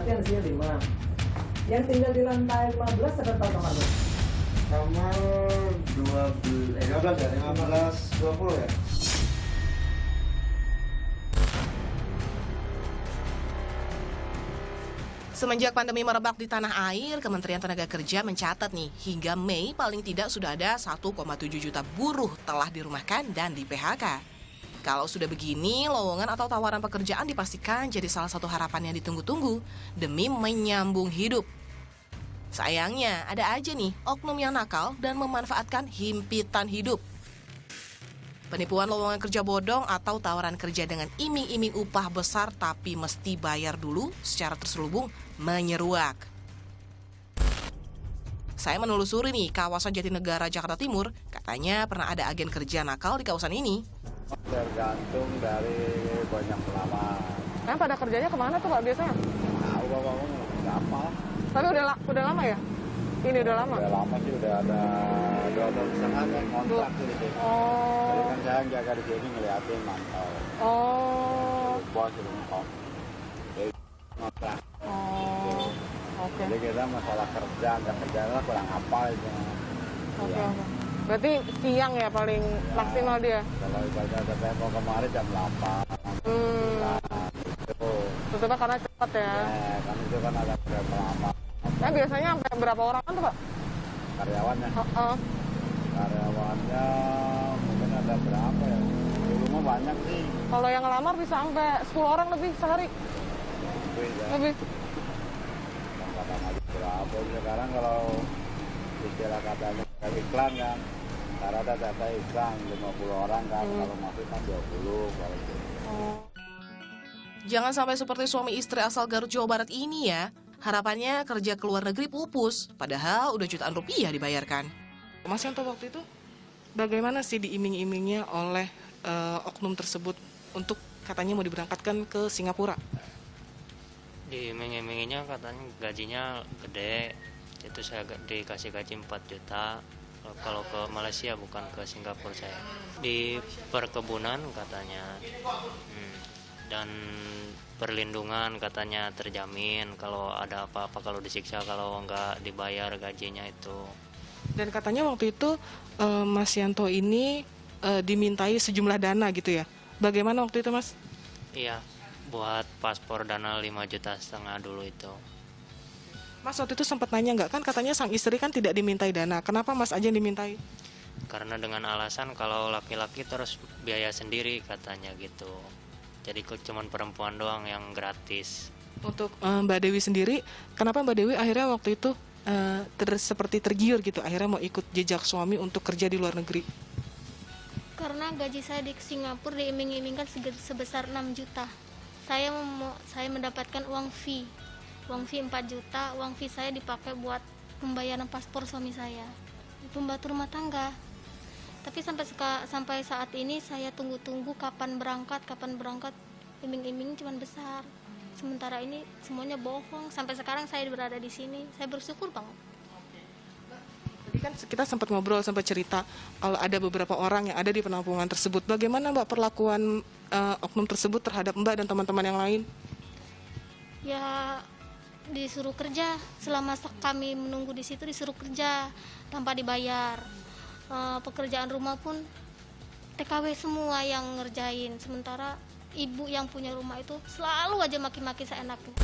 yang di sini 5. Yang tinggal di lantai 15 ada berapa kamar, Bang? Kamar 15 ya, 15, 20 ya. Semenjak pandemi merebak di tanah air, Kementerian Tenaga Kerja mencatat nih, hingga Mei paling tidak sudah ada 1,7 juta buruh telah dirumahkan dan di PHK. Kalau sudah begini, lowongan atau tawaran pekerjaan dipastikan jadi salah satu harapan yang ditunggu-tunggu demi menyambung hidup. Sayangnya, ada aja nih oknum yang nakal dan memanfaatkan himpitan hidup. Penipuan lowongan kerja bodong atau tawaran kerja dengan iming-iming upah besar tapi mesti bayar dulu secara terselubung menyeruak. Saya menelusuri nih kawasan Jatinegara, Jakarta Timur, katanya pernah ada agen kerja nakal di kawasan ini. Tergantung dari banyak pelamar. Nah, pada kerjanya kemana tuh Pak biasanya? Tahu bapakmu nggak apa. Tapi udah lama ya? Ini udah lama? Udah lama sih, udah ada 2 tahun setengah kan kontrak sih di sini. Oh. Jadi kan saya jaga di sini ngeliatin mantau. Oh. Bos itu ngomong. Jadi kontrak. Oh. Oke. Jadi kita masalah kerja, nggak kerja lah kurang apa itu. Oke. Berarti siang ya paling maksimal dia? Kalau ibaratnya saya mau kemarin jam 8. Nah, itu. Tutupnya karena cepat ya? Ya, kan itu kan ada berapa lama. Nah, biasanya sampai berapa orang tuh Pak? Karyawannya. Oh. Karyawannya mungkin ada berapa ya? Di rumah banyak sih. Kalau yang ngelamar bisa sampai 10 orang lebih sehari? Lebih ya. Lebih? Kadang aja berapa. Sekarang kalau istilah katanya iklan kan. Karena ada data iklan 50 orang kan. Kalau masuk kan 20. Kalau gitu. Oh. Jangan sampai seperti suami istri asal Garut, Jawa Barat ini ya. Harapannya kerja ke luar negeri pupus, padahal udah jutaan rupiah dibayarkan. Mas Yanto, waktu itu bagaimana sih diiming-imingnya oleh oknum tersebut untuk katanya mau diberangkatkan ke Singapura? Diiming-iminginya katanya gajinya gede, itu saya dikasih gaji 4 juta. Kalau ke Malaysia, bukan ke Singapura saya. Di perkebunan katanya. Dan perlindungan katanya terjamin kalau ada apa-apa, kalau disiksa, kalau nggak dibayar gajinya itu. Dan katanya waktu itu Mas Yanto ini dimintai sejumlah dana gitu ya. Bagaimana waktu itu, Mas? Iya, buat paspor dana 5,5 juta dulu itu. Mas waktu itu sempat nanya nggak, kan katanya sang istri kan tidak dimintai dana. Kenapa Mas aja yang dimintai? Karena dengan alasan kalau laki-laki terus biaya sendiri katanya gitu. Jadi cuma perempuan doang yang gratis. Untuk Mbak Dewi sendiri, kenapa Mbak Dewi akhirnya waktu itu seperti tergiur gitu, akhirnya mau ikut jejak suami untuk kerja di luar negeri? Karena gaji saya di Singapura diiming-imingkan sebesar 6 juta. Saya mendapatkan uang fee 4 juta. Uang fee saya dipakai buat pembayaran paspor suami saya, pembantu rumah tangga. Tapi sampai saat ini saya tunggu-tunggu kapan berangkat, iming-iming cuma besar. Sementara ini semuanya bohong. Sampai sekarang saya berada di sini, saya bersyukur banget. Tadi kan kita sempat ngobrol, sempat cerita kalau ada beberapa orang yang ada di penampungan tersebut. Bagaimana Mbak perlakuan oknum tersebut terhadap Mbak dan teman-teman yang lain? Ya disuruh kerja, selama kami menunggu di situ disuruh kerja tanpa dibayar. Pekerjaan rumah pun TKW semua yang ngerjain, sementara ibu yang punya rumah itu selalu aja maki-maki seenaknya.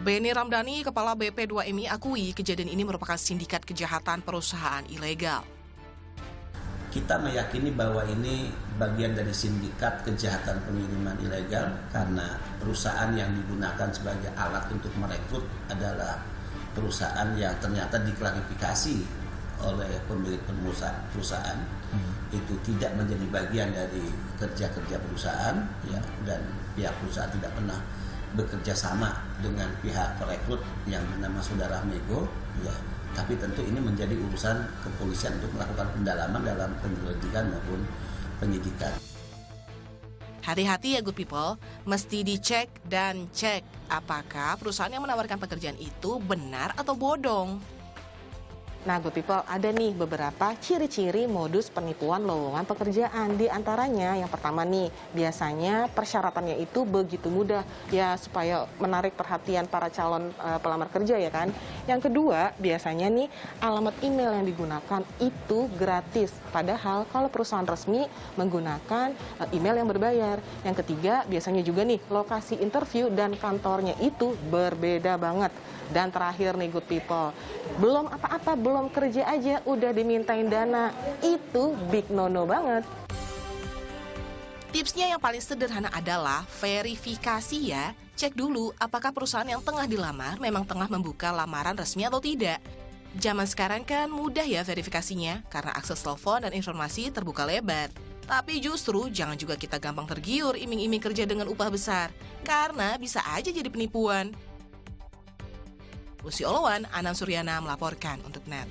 Beni Ramdhani, Kepala BP2MI akui kejadian ini merupakan sindikat kejahatan perusahaan ilegal. Kita meyakini bahwa ini bagian dari sindikat kejahatan pengiriman ilegal karena perusahaan yang digunakan sebagai alat untuk merekrut adalah perusahaan yang ternyata diklarifikasi oleh pemilik perusahaan itu tidak menjadi bagian dari kerja-kerja perusahaan ya, dan pihak perusahaan tidak pernah bekerja sama dengan pihak perekrut yang bernama Saudara Mego ya, tapi tentu ini menjadi urusan kepolisian untuk melakukan pendalaman dalam penyelidikan maupun penyidikan. Hati-hati ya good people, mesti dicek dan cek apakah perusahaan yang menawarkan pekerjaan itu benar atau bodong. Nah, good people, ada nih beberapa ciri-ciri modus penipuan lowongan pekerjaan. Di antaranya, yang pertama nih, biasanya persyaratannya itu begitu mudah ya supaya menarik perhatian para calon pelamar kerja ya kan. Yang kedua, biasanya nih alamat email yang digunakan itu gratis. Padahal kalau perusahaan resmi menggunakan email yang berbayar. Yang ketiga, biasanya juga nih lokasi interview dan kantornya itu berbeda banget. Dan terakhir nih good people, belum apa-apa, belum kerja aja udah dimintain dana. Itu big no-no banget. Tipsnya yang paling sederhana adalah verifikasi ya. Cek dulu apakah perusahaan yang tengah dilamar memang tengah membuka lamaran resmi atau tidak. Zaman sekarang kan mudah ya verifikasinya karena akses telepon dan informasi terbuka lebar. Tapi justru jangan juga kita gampang tergiur iming-iming kerja dengan upah besar, karena bisa aja jadi penipuan. Lucy Olowan, Anang Suryana melaporkan untuk NET.